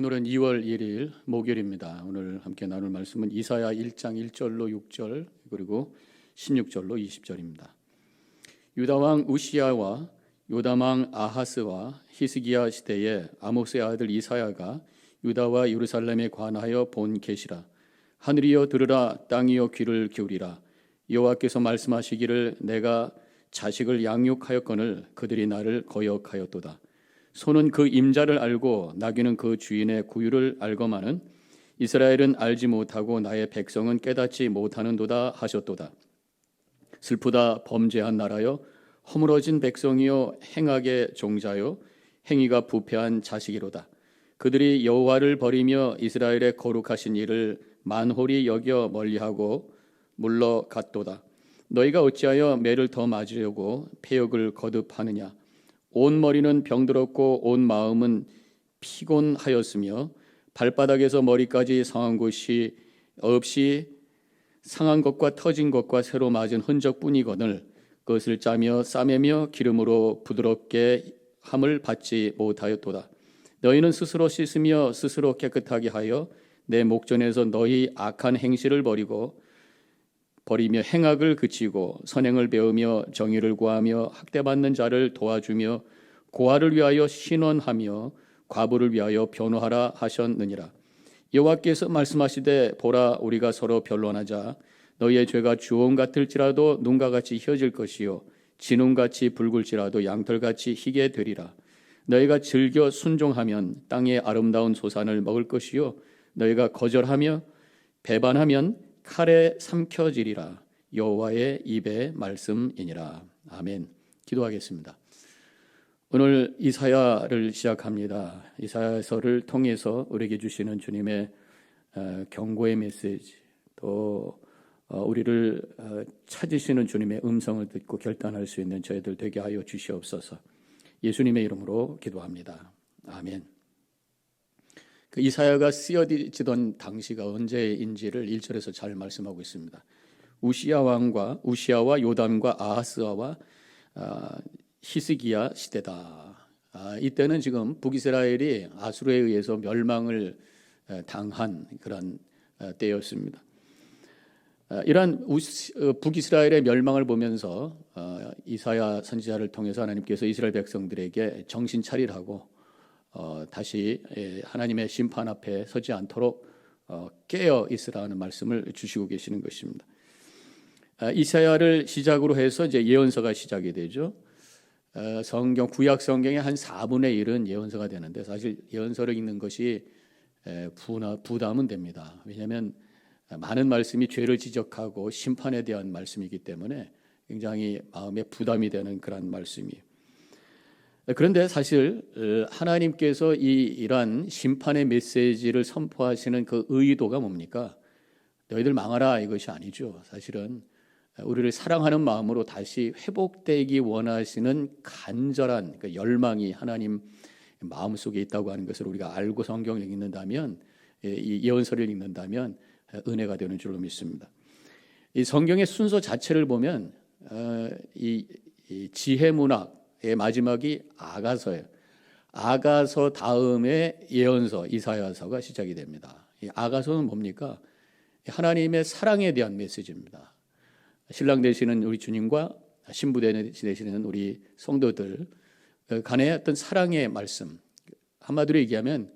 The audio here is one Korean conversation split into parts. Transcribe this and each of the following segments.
오늘은 2월 1일 목요일입니다. 오늘 함께 나눌 말씀은 이사야 1장 1절로 6절 그리고 16절로 20절입니다. 유다 왕 우시야와 요담 왕 아하스와 히스기야 시대에 아모스의 아들 이사야가 유다와 예루살렘에 관하여 본 계시라. 하늘이여 들으라, 땅이여 귀를 기울이라. 여호와께서 말씀하시기를 내가 자식을 양육하였거늘 그들이 나를 거역하였도다. 소는 그 임자를 알고 나귀는 그 주인의 구유를 알거마는 이스라엘은 알지 못하고 나의 백성은 깨닫지 못하는도다 하셨도다. 슬프다, 범죄한 나라여, 허물어진 백성이여, 행악의 종자여, 행위가 부패한 자식이로다. 그들이 여호와를 버리며 이스라엘의 거룩하신 일을 만홀히 여겨 멀리하고 물러갔도다. 너희가 어찌하여 매를 더 맞으려고 패역을 거듭하느냐. 온 머리는 병들었고 온 마음은 피곤하였으며 발바닥에서 머리까지 상한 곳이 없이 상한 것과 터진 것과 새로 맞은 흔적뿐이거늘 그것을 짜며 싸매며 기름으로 부드럽게 함을 받지 못하였도다. 너희는 스스로 씻으며 스스로 깨끗하게 하여 내 목전에서 너희 악한 행실을 버리며 행악을 그치고 선행을 배우며 정의를 구하며 학대받는 자를 도와주며 고아를 위하여 신원하며 과부를 위하여 변호하라 하셨느니라. 여호와께서 말씀하시되 보라, 우리가 서로 변론하자. 너희의 죄가 주홍 같을지라도 눈과 같이 휘어질 것이요 진홍같이 붉을지라도 양털같이 희게 되리라. 너희가 즐겨 순종하면 땅의 아름다운 소산을 먹을 것이요 너희가 거절하며 배반하면 칼에 삼켜지리라. 여호와의 입의 말씀이니라. 아멘. 기도하겠습니다. 오늘 이사야를 시작합니다. 이사야서를 통해서 우리에게 주시는 주님의 경고의 메시지, 또 우리를 찾으시는 주님의 음성을 듣고 결단할 수 있는 저희들 되게 하여 주시옵소서. 예수님의 이름으로 기도합니다. 아멘. 그 이사야가 쓰여지던 당시가 언제인지를 1절에서 잘 말씀하고 있습니다. 우시야와 요담과 아하스와 히스기야 시대다. 이때는 지금 북이스라엘이 아수르에 의해서 멸망을 당한 그런 때였습니다. 이러한 북이스라엘의 멸망을 보면서 이사야 선지자를 통해서 하나님께서 이스라엘 백성들에게 정신 차리라고 다시 하나님의 심판 앞에 서지 않도록 깨어 있으라는 말씀을 주시고 계시는 것입니다. 이사야를 시작으로 해서 이제 예언서가 시작이 되죠. 성경 구약 성경의 한 4분의 1은 예언서가 되는데 사실 예언서를 읽는 것이 부담은 됩니다. 왜냐하면 많은 말씀이 죄를 지적하고 심판에 대한 말씀이기 때문에 굉장히 마음에 부담이 되는 그런 말씀이에요. 그런데 사실 하나님께서 이러한 심판의 메시지를 선포하시는 그 의도가 뭡니까? 너희들 망하라 이것이 아니죠. 사실은 우리를 사랑하는 마음으로 다시 회복되기 원하시는 간절한 그 열망이 하나님 마음속에 있다고 하는 것을 우리가 알고 성경을 읽는다면, 이 예언서를 읽는다면 은혜가 되는 줄로 믿습니다. 이 성경의 순서 자체를 보면 이 지혜 문학의 마지막이 아가서예요. 아가서 다음에 예언서 이사야서가 시작이 됩니다. 이 아가서는 뭡니까? 하나님의 사랑에 대한 메시지입니다. 신랑 되시는 우리 주님과 신부 되시는 우리 성도들 간의 어떤 사랑의 말씀, 한마디로 얘기하면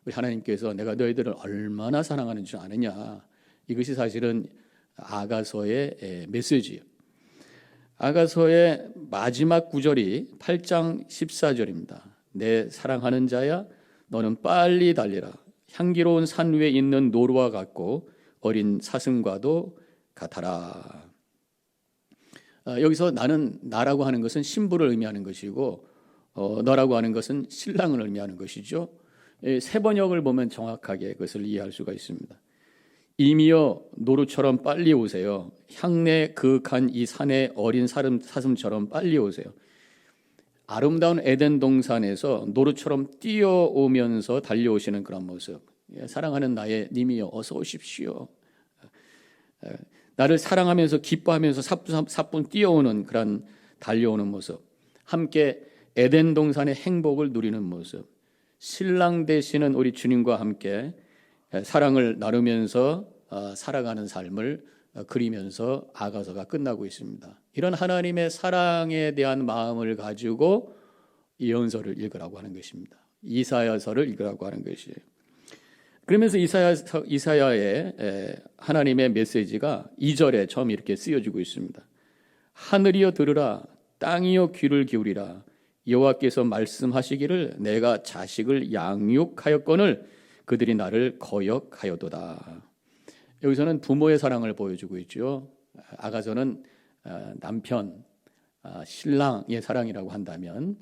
우리 하나님께서 내가 너희들을 얼마나 사랑하는 줄 아느냐, 이것이 사실은 아가서의 메시지예요. 아가서의 마지막 구절이 8장 14절입니다. 내 사랑하는 자야, 너는 빨리 달리라. 향기로운 산 위에 있는 노루와 같고 어린 사슴과도 같아라. 여기서 나라고 하는 것은 신부를 의미하는 것이고 너라고 하는 것은 신랑을 의미하는 것이죠. 세 번역을 보면 정확하게 그것을 이해할 수가 있습니다. 이미여 노루처럼 빨리 오세요. 향내 그윽한 이 산의 어린 사슴처럼 빨리 오세요. 아름다운 에덴 동산에서 노루처럼 뛰어오면서 달려오시는 그런 모습. 사랑하는 나의 님이여 어서 오십시오. 나를 사랑하면서 기뻐하면서 사뿐 뛰어오는 그런 달려오는 모습, 함께 에덴 동산의 행복을 누리는 모습, 신랑 되시는 우리 주님과 함께 사랑을 나누면서 살아가는 삶을 그리면서 아가서가 끝나고 있습니다. 이런 하나님의 사랑에 대한 마음을 가지고 예언서를 읽으라고 하는 것입니다. 이사야서를 읽으라고 하는 것이에요. 그러면서 이사야의 하나님의 메시지가 2절에 처음 이렇게 쓰여지고 있습니다. 하늘이여 들으라, 땅이여 귀를 기울이라. 여호와께서 말씀하시기를 내가 자식을 양육하였거늘 그들이 나를 거역하여도다. 여기서는 부모의 사랑을 보여주고 있죠. 아가서는 남편, 신랑의 사랑이라고 한다면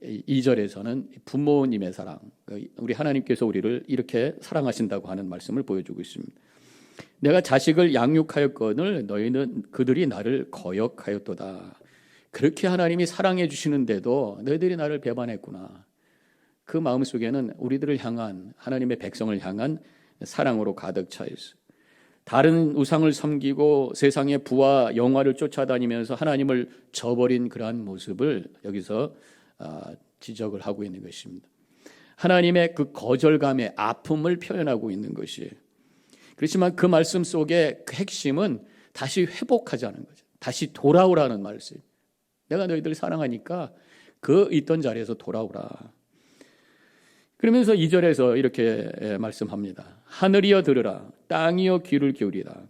2절에서는 부모님의 사랑, 우리 하나님께서 우리를 이렇게 사랑하신다고 하는 말씀을 보여주고 있습니다. 내가 자식을 양육하였거늘 너희는 그들이 나를 거역하였도다. 그렇게 하나님이 사랑해 주시는데도 너희들이 나를 배반했구나. 그 마음속에는 우리들을 향한, 하나님의 백성을 향한 사랑으로 가득 차 있어요. 다른 우상을 섬기고 세상의 부와 영화를 쫓아다니면서 하나님을 저버린 그러한 모습을 여기서 지적을 하고 있는 것입니다. 하나님의 그 거절감의 아픔을 표현하고 있는 것이에요. 그렇지만 그 말씀 속에 그 핵심은 다시 회복하자는 거죠. 다시 돌아오라는 말씀. 내가 너희들 사랑하니까 그 있던 자리에서 돌아오라. 그러면서 2절에서 이렇게 말씀합니다. 하늘이여 들으라, 땅이여 귀를 기울이라.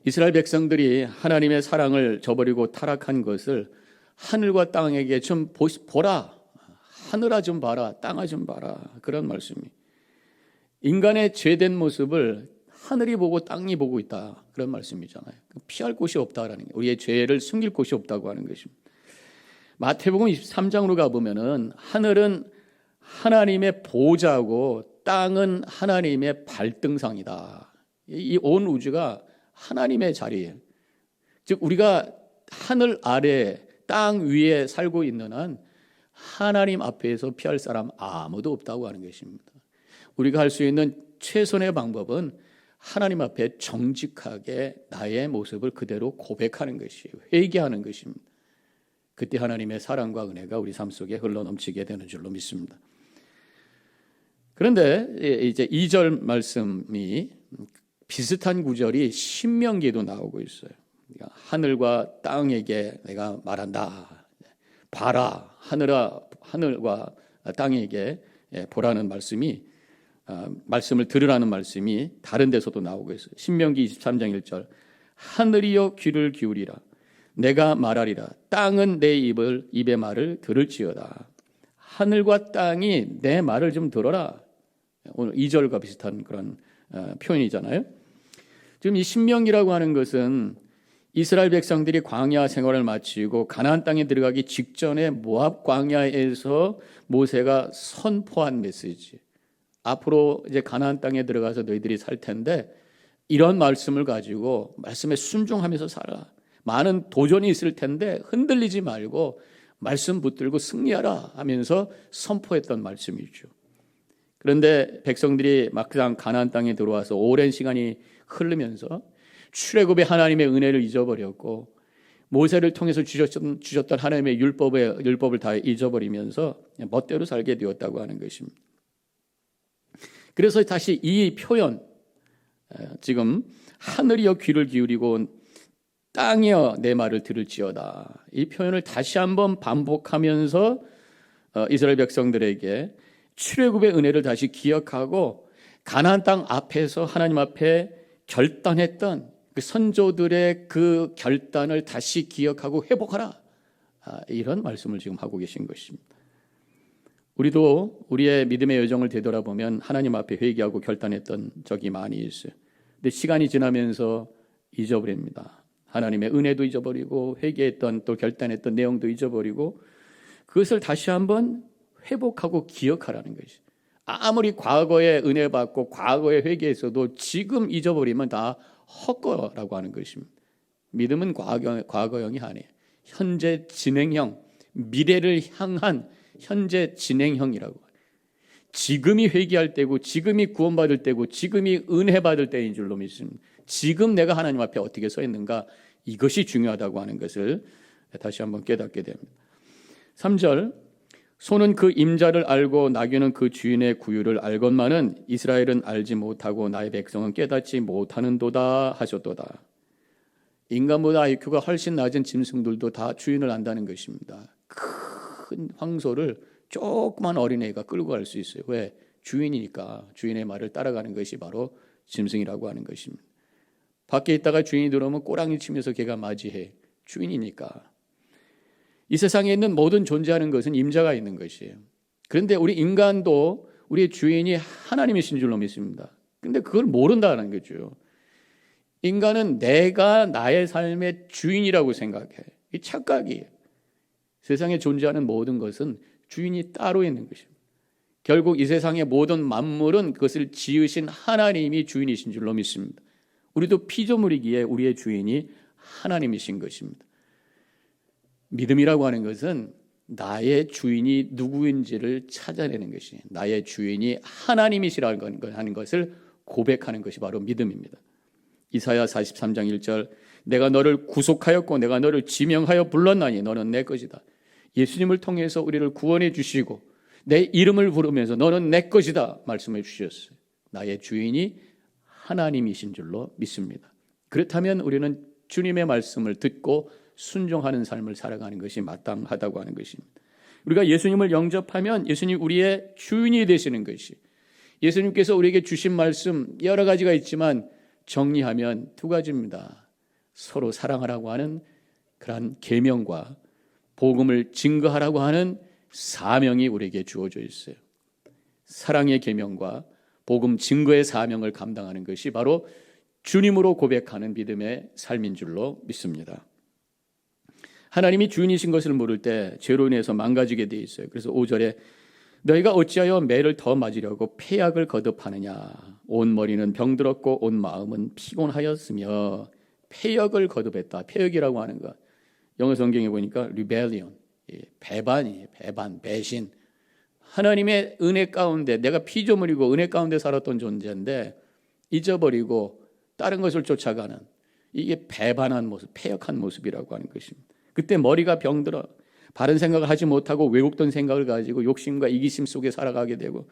이스라엘 백성들이 하나님의 사랑을 저버리고 타락한 것을 하늘과 땅에게 좀 보라. 하늘아 좀 봐라, 땅아 좀 봐라. 그런 말씀이. 인간의 죄된 모습을 하늘이 보고 땅이 보고 있다. 그런 말씀이잖아요. 피할 곳이 없다라는 게, 우리의 죄를 숨길 곳이 없다고 하는 것입니다. 마태복음 23장으로 가보면은 하늘은 하나님의 보좌고 땅은 하나님의 발등상이다. 이 온 우주가 하나님의 자리예요. 즉 우리가 하늘 아래 땅 위에 살고 있는 한 하나님 앞에서 피할 사람 아무도 없다고 하는 것입니다. 우리가 할 수 있는 최선의 방법은 하나님 앞에 정직하게 나의 모습을 그대로 고백하는 것이에요. 회개하는 것입니다. 그때 하나님의 사랑과 은혜가 우리 삶 속에 흘러넘치게 되는 줄로 믿습니다. 그런데 이제 2절 말씀이 비슷한 구절이 신명기에도 나오고 있어요. 하늘과 땅에게 내가 말한다. 봐라. 하늘과 땅에게 보라는 말씀을 들으라는 말씀이 다른 데서도 나오고 있어요. 신명기 23장 1절. 하늘이여 귀를 기울이라. 내가 말하리라. 땅은 내 입의 말을 들을지어다. 하늘과 땅이 내 말을 좀 들어라. 오늘 2절과 비슷한 그런 표현이잖아요. 지금 이 신명기라고 하는 것은 이스라엘 백성들이 광야 생활을 마치고 가나안 땅에 들어가기 직전에 모압 광야에서 모세가 선포한 메시지. 앞으로 이제 가나안 땅에 들어가서 너희들이 살 텐데 이런 말씀을 가지고 말씀에 순종하면서 살아. 많은 도전이 있을 텐데 흔들리지 말고 말씀 붙들고 승리하라 하면서 선포했던 말씀이죠. 그런데 백성들이 막상 가나안 땅에 들어와서 오랜 시간이 흐르면서 출애굽의 하나님의 은혜를 잊어버렸고 모세를 통해서 주셨던 하나님의 율법을 다 잊어버리면서 멋대로 살게 되었다고 하는 것입니다. 그래서 다시 이 표현, 지금 하늘이여 귀를 기울이고 땅이여 내 말을 들을지어다, 이 표현을 다시 한번 반복하면서 이스라엘 백성들에게 출애굽의 은혜를 다시 기억하고 가나안 땅 앞에서 하나님 앞에 결단했던 그 선조들의 그 결단을 다시 기억하고 회복하라, 이런 말씀을 지금 하고 계신 것입니다. 우리도 우리의 믿음의 여정을 되돌아보면 하나님 앞에 회개하고 결단했던 적이 많이 있어요. 근데 시간이 지나면서 잊어버립니다. 하나님의 은혜도 잊어버리고 회개했던 또 결단했던 내용도 잊어버리고 그것을 다시 한번 회복하고 기억하라는 것이. 아무리 과거에 은혜 받고 과거에 회개했어도 지금 잊어버리면 다 헛거라고 하는 것입니다. 믿음은 과거형이 아니에요. 현재 진행형, 미래를 향한 현재 진행형이라고. 지금이 회개할 때고 지금이 구원받을 때고 지금이 은혜 받을 때인 줄로 믿습니다. 지금 내가 하나님 앞에 어떻게 서 있는가, 이것이 중요하다고 하는 것을 다시 한번 깨닫게 됩니다. 3절, 소는 그 임자를 알고 나귀는 그 주인의 구유를 알건만은 이스라엘은 알지 못하고 나의 백성은 깨닫지 못하는도다 하셨도다. 인간보다 IQ가 훨씬 낮은 짐승들도 다 주인을 안다는 것입니다. 큰 황소를 조그만 어린애가 끌고 갈 수 있어요. 왜? 주인이니까. 주인의 말을 따라가는 것이 바로 짐승이라고 하는 것입니다. 밖에 있다가 주인이 들어오면 꼬랑이 치면서 걔가 맞이해. 주인이니까. 이 세상에 있는 모든 존재하는 것은 임자가 있는 것이에요. 그런데 우리 인간도 우리의 주인이 하나님이신 줄로 믿습니다. 그런데 그걸 모른다는 거죠. 인간은 내가 나의 삶의 주인이라고 생각해. 이 착각이에요. 세상에 존재하는 모든 것은 주인이 따로 있는 것입니다. 결국 이 세상의 모든 만물은 그것을 지으신 하나님이 주인이신 줄로 믿습니다. 우리도 피조물이기에 우리의 주인이 하나님이신 것입니다. 믿음이라고 하는 것은 나의 주인이 누구인지를 찾아내는 것이, 나의 주인이 하나님이시라고 하는 것을 고백하는 것이 바로 믿음입니다. 이사야 43장 1절, 내가 너를 구속하였고 내가 너를 지명하여 불렀나니 너는 내 것이다. 예수님을 통해서 우리를 구원해 주시고 내 이름을 부르면서 너는 내 것이다 말씀해 주셨어요. 나의 주인이 하나님이신 줄로 믿습니다. 그렇다면 우리는 주님의 말씀을 듣고 순종하는 삶을 살아가는 것이 마땅하다고 하는 것입니다. 우리가 예수님을 영접하면 예수님 우리의 주인이 되시는 것이, 예수님께서 우리에게 주신 말씀 여러 가지가 있지만 정리하면 두 가지입니다. 서로 사랑하라고 하는 그러한 계명과 복음을 증거하라고 하는 사명이 우리에게 주어져 있어요. 사랑의 계명과 복음 증거의 사명을 감당하는 것이 바로 주님으로 고백하는 믿음의 삶인 줄로 믿습니다. 하나님이 주인이신 것을 모를 때 죄로 인해서 망가지게 돼 있어요. 그래서 5절에 너희가 어찌하여 매를 더 맞으려고 폐약을 거듭하느냐. 온 머리는 병들었고 온 마음은 피곤하였으며. 폐역을 거듭했다. 폐역이라고 하는 것, 영어 성경에 보니까 rebellion, 배반이에요. 배반, 배신. 하나님의 은혜 가운데, 내가 피조물이고 은혜 가운데 살았던 존재인데 잊어버리고 다른 것을 쫓아가는, 이게 배반한 모습, 패역한 모습이라고 하는 것입니다. 그때 머리가 병들어 바른 생각을 하지 못하고 왜곡된 생각을 가지고 욕심과 이기심 속에 살아가게 되고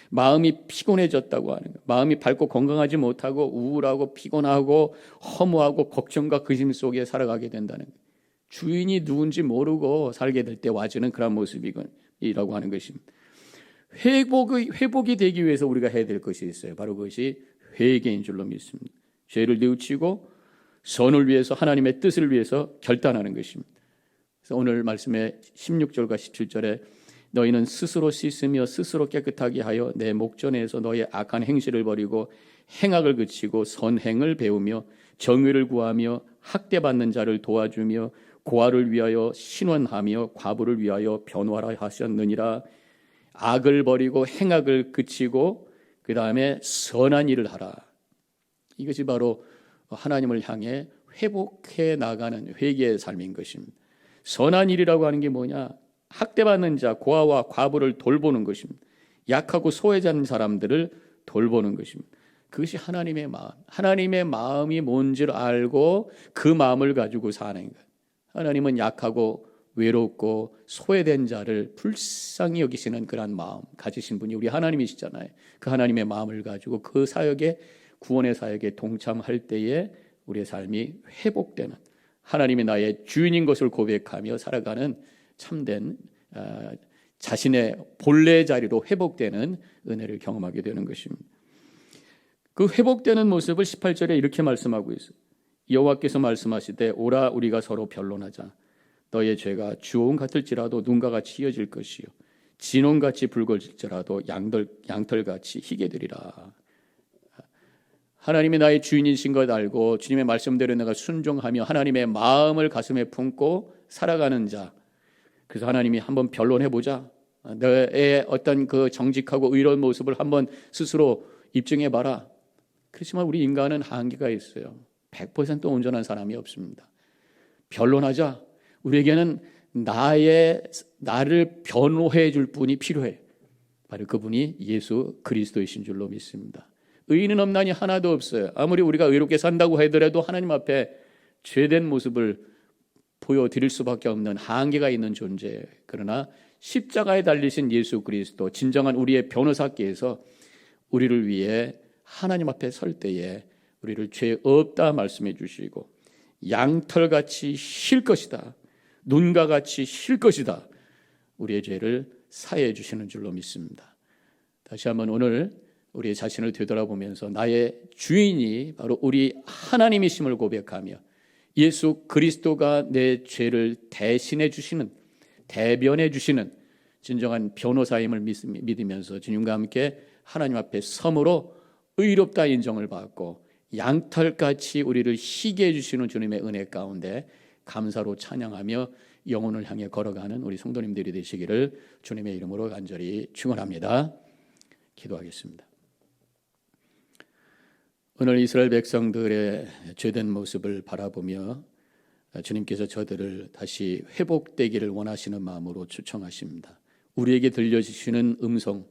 마음이 피곤해졌다고 하는 거예요. 마음이 밝고 건강하지 못하고 우울하고 피곤하고 허무하고 걱정과 근심 속에 살아가게 된다는 거예요. 주인이 누군지 모르고 살게 될 때 와주는 그런 모습이라고 하는 것입니다. 회복이 되기 위해서 우리가 해야 될 것이 있어요. 바로 그것이 회개인 줄로 믿습니다. 죄를 뉘우치고 선을 위해서, 하나님의 뜻을 위해서 결단하는 것입니다. 그래서 오늘 말씀의 16절과 17절에 너희는 스스로 씻으며 스스로 깨끗하게 하여 내 목전에서 너희의 악한 행실을 버리고 행악을 그치고 선행을 배우며 정의를 구하며 학대받는 자를 도와주며 고아를 위하여 신원하며 과부를 위하여 변화라 하셨느니라. 악을 버리고 행악을 그치고 그 다음에 선한 일을 하라. 이것이 바로 하나님을 향해 회복해 나가는 회개의 삶인 것입니다. 선한 일이라고 하는 게 뭐냐? 학대받는 자, 고아와 과부를 돌보는 것입니다. 약하고 소외된 사람들을 돌보는 것입니다. 그것이 하나님의 마음, 하나님의 마음이 뭔지를 알고 그 마음을 가지고 사는 거예요. 하나님은 약하고 외롭고 소외된 자를 불쌍히 여기시는 그런 마음 가지신 분이 우리 하나님이시잖아요. 그 하나님의 마음을 가지고 그 사역에, 구원의 사역에 동참할 때에 우리의 삶이 회복되는, 하나님이 나의 주인인 것을 고백하며 살아가는 참된 자신의 본래 자리로 회복되는 은혜를 경험하게 되는 것입니다. 그 회복되는 모습을 18절에 이렇게 말씀하고 있어요. 여호와께서 말씀하시되 오라 우리가 서로 변론하자. 너의 죄가 주홍 같을지라도 눈과 같이 희어질 것이요 진홍같이 붉을지라도 양털같이 희게 되리라. 하나님이 나의 주인이신 것 알고 주님의 말씀대로 내가 순종하며 하나님의 마음을 가슴에 품고 살아가는 자, 그래서 하나님이 한번 변론해보자. 너의 어떤 그 정직하고 의로운 모습을 한번 스스로 입증해봐라. 그렇지만 우리 인간은 한계가 있어요. 100% 온전한 사람이 없습니다. 변론하자. 우리에게는 나를 변호해 줄 분이 필요해. 바로 그분이 예수 그리스도이신 줄로 믿습니다. 의인은 없나니 하나도 없어요. 아무리 우리가 의롭게 산다고 하더라도 하나님 앞에 죄된 모습을 보여드릴 수밖에 없는 한계가 있는 존재. 그러나 십자가에 달리신 예수 그리스도, 진정한 우리의 변호사께서 우리를 위해 하나님 앞에 설 때에 우리를 죄 없다 말씀해 주시고 양털같이 실 것이다, 눈과 같이 실 것이다, 우리의 죄를 사해 주시는 줄로 믿습니다. 다시 한번 오늘 우리의 자신을 되돌아보면서 나의 주인이 바로 우리 하나님이심을 고백하며 예수 그리스도가 내 죄를 대신해 주시는, 대변해 주시는 진정한 변호사임을 믿으면서 주님과 함께 하나님 앞에 섬으로 의롭다 인정을 받고 양털같이 우리를 희게 해주시는 주님의 은혜 가운데 감사로 찬양하며 영혼을 향해 걸어가는 우리 성도님들이 되시기를 주님의 이름으로 간절히 축원합니다. 기도하겠습니다. 오늘 이스라엘 백성들의 죄된 모습을 바라보며 주님께서 저들을 다시 회복되기를 원하시는 마음으로 초청하십니다. 우리에게 들려주시는 음성,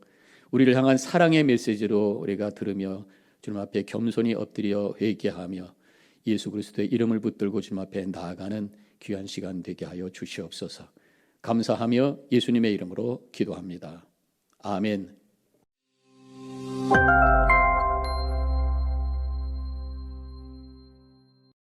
우리를 향한 사랑의 메시지로 우리가 들으며 주님 앞에 겸손히 엎드려 회개하며 예수 그리스도의 이름을 붙들고 주님 앞에 나아가는 귀한 시간 되게 하여 주시옵소서. 감사하며 예수님의 이름으로 기도합니다. 아멘.